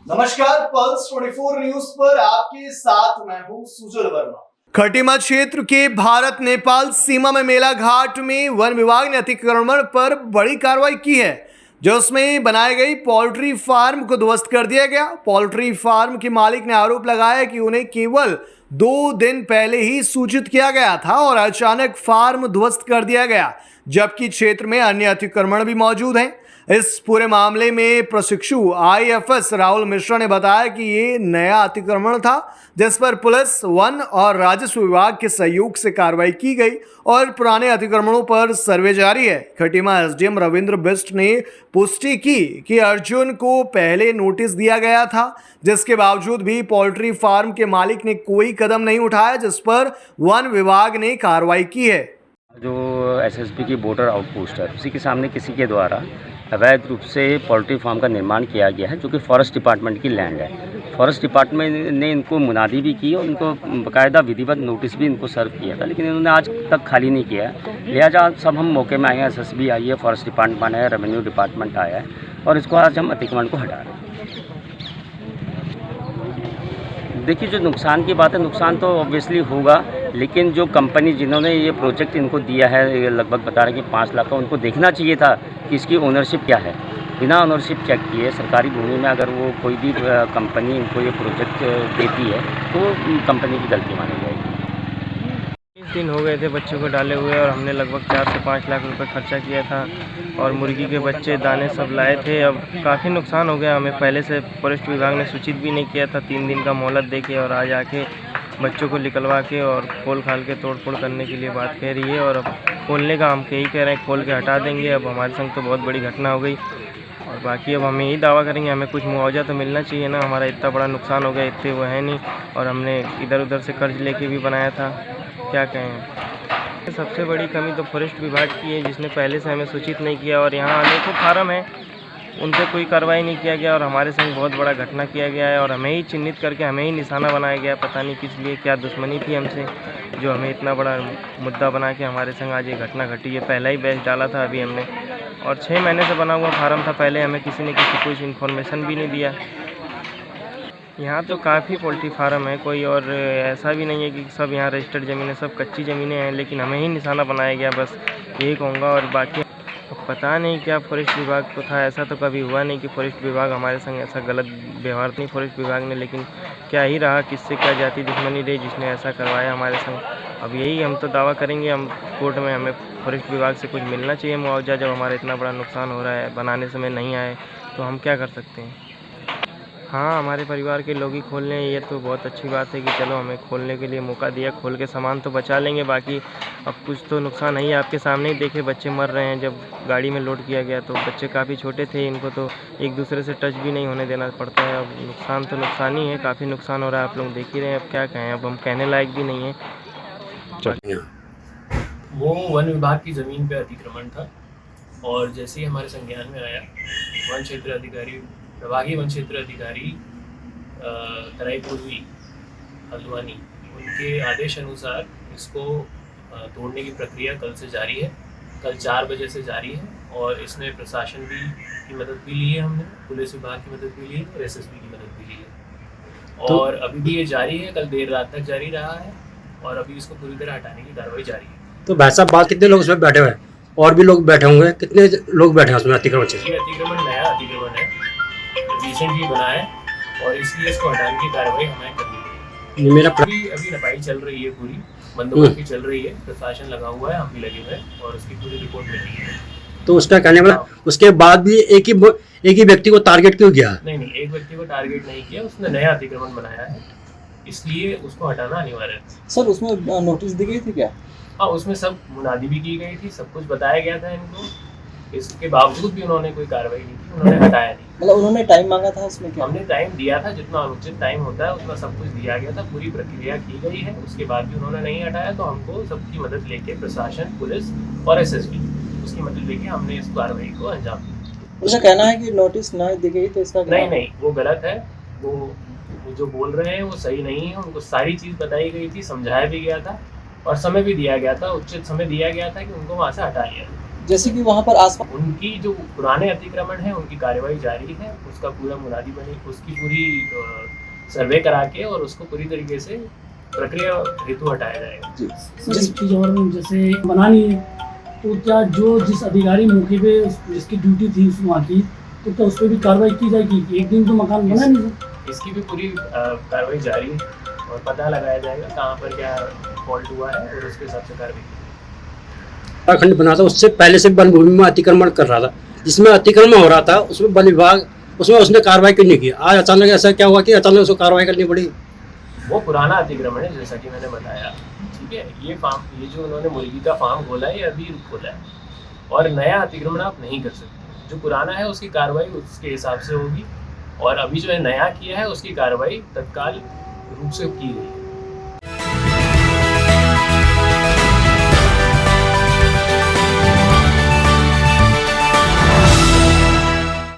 नमस्कार, pulse 24 news पर आपके साथ मैं हूं सुजल वर्मा। खटीमा क्षेत्र के भारत नेपाल सीमा में मेला घाट में वन विभाग ने अतिक्रमण पर बड़ी कार्रवाई की है, जो उसमें बनाई गई पोल्ट्री फार्म को ध्वस्त कर दिया गया। पोल्ट्री फार्म के मालिक ने आरोप लगाया कि उन्हें केवल 2 दिन पहले ही सूचित किया गया था और अचानक फार्म ध्वस्त कर दिया गया, जबकि क्षेत्र में अन्य अतिक्रमण भी मौजूद हैं। इस पूरे मामले में प्रशिक्षु आईएफएस राहुल मिश्रा ने बताया कि ये नया अतिक्रमण था, जिस पर पुलिस, वन और राजस्व विभाग के सहयोग से कार्रवाई की गई और पुराने अतिक्रमणों पर सर्वे जारी है। खटीमा एसडीएम रविंद्र बिष्ट ने पुष्टि की कि अर्जुन को पहले नोटिस दिया गया था, जिसके बावजूद भी पोल्ट्री फार्म के मालिक ने कोई कदम नहीं उठाया, जिस पर वन विभाग ने कार्रवाई की है। जो एसएसबी की बॉर्डर आउटपोस्ट है, उसी के सामने किसी के द्वारा अवैध रूप से पोल्ट्री फार्म का निर्माण किया गया है, जो कि फॉरेस्ट डिपार्टमेंट की लैंड है। फॉरेस्ट डिपार्टमेंट ने इनको मुनादी भी की और इनको बाकायदा विधिवत नोटिस भी इनको सर्व किया था, लेकिन इन्होंने आज तक खाली नहीं किया है। लिहाजा सब हम मौके में आए हैं, एसएसबी आई है, फॉरेस्ट डिपार्टमेंट आया है, रेवेन्यू डिपार्टमेंट आया है और इसको आज हम अतिक्रमण को हटा रहे हैं। देखिए, जो नुकसान की बात है, नुकसान तो ऑब्वियसली होगा, लेकिन जो कंपनी जिन्होंने ये प्रोजेक्ट इनको दिया है, ये लगभग बता रहे हैं कि 5 लाख का, उनको देखना चाहिए था कि इसकी ओनरशिप क्या है। बिना ओनरशिप चेक किए सरकारी भूमि में अगर वो कोई भी कंपनी इनको ये प्रोजेक्ट देती है तो कंपनी की गलती मानी जाएगी। 20 दिन हो गए थे बच्चों को डाले हुए और हमने लगभग 4 से 5 लाख रुपए खर्चा किया था और मुर्गी के बच्चे दाने सब लाए थे। अब काफ़ी नुकसान हो गया। हमें पहले से फॉरेस्ट विभाग ने सूचित भी नहीं किया था, 3 दिन का मोहलत दे के, और आज आके बच्चों को निकलवा के और खोल खाल के तोड़ फोड़ करने के लिए बात कह रही है। और अब खोलने का हम यही कह रहे हैं, खोल के हटा देंगे। अब हमारे संग तो बहुत बड़ी घटना हो गई और बाकी अब हमें यही दावा करेंगे, हमें कुछ मुआवजा तो मिलना चाहिए ना। हमारा इतना बड़ा नुकसान हो गया, इतने वो है नहीं, और हमने इधर उधर से कर्ज लेके भी बनाया था, क्या कहें। सबसे बड़ी कमी तो फॉरेस्ट विभाग की है, जिसने पहले से हमें सूचित नहीं किया और यहाँ अनेकों फार्म है, उन पर कोई कार्रवाई नहीं किया गया और हमारे संग बहुत बड़ा घटना किया गया है और हमें ही चिन्हित करके हमें ही निशाना बनाया गया। पता नहीं किस लिए, क्या दुश्मनी थी हमसे, जो हमें इतना बड़ा मुद्दा बना के हमारे संग आज ये घटना घटी है। पहला ही बैच डाला था अभी हमने, और 6 महीने से बना हुआ फार्म था पहले, हमें किसी ने कुछ इन्फॉर्मेशन भी नहीं दिया। यहाँ तो काफ़ी पोल्ट्री फार्म है, कोई और ऐसा भी नहीं है कि सब यहाँ रजिस्टर्ड ज़मीनें, सब कच्ची ज़मीनें हैं, लेकिन हमें ही निशाना बनाया गया, बस यही कहूँगा। और बाकी पता नहीं क्या फॉरेस्ट विभाग को था, ऐसा तो कभी हुआ नहीं कि फॉरेस्ट विभाग हमारे संग ऐसा गलत व्यवहार नहीं फॉरेस्ट विभाग ने, लेकिन क्या ही रहा, किससे क्या जाति दुश्मनी रही जिसने ऐसा करवाया हमारे संग। अब यही हम तो दावा करेंगे, हम कोर्ट में, हमें फॉरेस्ट विभाग से कुछ मिलना चाहिए मुआवजा। जब हमारा इतना बड़ा नुकसान हो रहा है, बनाने समय नहीं आए तो हम क्या कर सकते हैं। हाँ, हमारे परिवार के लोग ही खोल रहे हैं, ये तो बहुत अच्छी बात है कि चलो हमें खोलने के लिए मौका दिया, खोल के सामान तो बचा लेंगे। बाकी अब कुछ तो नुकसान है ही, आपके सामने ही देखे बच्चे मर रहे हैं। जब गाड़ी में लोड किया गया तो बच्चे काफ़ी छोटे थे, इनको तो एक दूसरे से टच भी नहीं होने देना पड़ता है। अब नुकसान तो नुकसान ही है, काफ़ी नुकसान हो रहा है, आप लोग देख ही रहे हैं। अब क्या कहें, अब हम कहने लायक भी नहीं है। वो वन विभाग की ज़मीन पे अतिक्रमण था और जैसे ही हमारे संज्ञान में आया, वन क्षेत्र अधिकारी, प्रभागीय वन क्षेत्र अधिकारी तराई पूर्वी हल्द्वानी, उनके आदेश अनुसार इसको तोड़ने की प्रक्रिया कल से जारी है। कल 4 बजे से जारी है और इसमें प्रशासन की मदद भी ली है, हमने पुलिस विभाग की मदद भी ली है और एसएसबी की मदद भी ली है। और अभी भी ये जारी है, कल देर रात तक जारी रहा है और अभी इसको पूरी तरह हटाने की कार्रवाई जारी है। तो भाई साहब, बात कितने लोग उसमें बैठे हुए हैं? और भी लोग बैठे होंगे, कितने लोग बैठे हैं उसमें अतिक्रमण से? ये अतिक्रमण नया अतिक्रमण है, रिसेंटली बना है और इसलिए इसको हटाने की कार्रवाई हमें करनी पड़ेगी। मेरा अभी नपाई चल रही है, पूरी बंदोबस्ती चल रही है, प्रशासन लगा हुआ है, हम भी लगे हुए हैं और उसकी पूरी रिपोर्ट मिल रही है। तो उसका कहने वाला, उसके बाद भी एक ही व्यक्ति को टारगेट क्यों किया? नहीं, एक व्यक्ति को टारगेट नहीं किया, उसने नया अतिक्रमण बनाया है, इसलिए उसको हटाना अनिवार्य है। सर, उसमें नोटिस दी गई थी क्या? हाँ, उसमें सब मुनादी भी की गई थी, सब कुछ बताया गया था इनको, इसके बावजूद भी उन्होंने कोई कार्रवाई नहीं की, उन्होंने हटाया नहीं। मतलब उन्होंने टाइम मांगा था उसमें क्या? हमने टाइम दिया था, जितना अनुचित टाइम होता है उतना सब कुछ दिया गया था, पूरी प्रक्रिया की गई है, उसके बाद भी उन्होंने नहीं हटाया। तो हमको सबकी मदद लेके, प्रशासन, पुलिस और एसएसबी, उसकी मदद लेके हमने इस कार्रवाई को अंजाम दिया। उसका कहना है कि नोटिस ना दी गई तो इसका नहीं, वो गलत है। वो जो बोल रहे हैं वो सही नहीं है। उनको सारी चीज़ बताई गई थी, समझाया भी गया था और समय भी दिया गया था, उचित समय दिया गया था कि उनको वहाँ से हटा लिया। जैसे कि वहाँ पर आसपास उनकी जो पुराने अतिक्रमण है उनकी कार्यवाही जारी है, उसका पूरा मुनादी बनी, उसकी पूरी सर्वे करा के और उसको पूरी तरीके से प्रक्रिया हेतु हटाया जाएगा। जी सर एक चीज़ और जैसे बनानी है तो क्या जो जिस अधिकारी मौके पे जिसकी ड्यूटी थी वहाँ की तो क्या उस पर भी कार्रवाई की जाएगी? एक दिन तो मकान बना नहीं सर। इसकी भी पूरी कार्रवाई जारी है और पता लगाया जाएगा कहाँ पर क्या फॉल्ट हुआ है और उसके हिसाब से कार्रवाई की जाएगी। खंड बना था, उससे पहले से वन भूमि में अतिक्रमण कर रहा था, जिसमें अतिक्रमण हो रहा था उसमें वन विभाग उसमें उसने कार्रवाई क्यों नहीं की? आज अचानक ऐसा क्या हुआ कि अचानक उसको कार्रवाई करनी पड़ी? वो पुराना अतिक्रमण है जैसा कि मैंने बताया, ठीक है। ये जो उन्होंने मुर्गी का फार्म खोला है ये अभी खोला है और नया अतिक्रमण आप नहीं कर सकते। जो पुराना है उसकी कार्रवाई उसके हिसाब से होगी और अभी जो है नया किया है उसकी कार्रवाई तत्काल रूप से की गई है।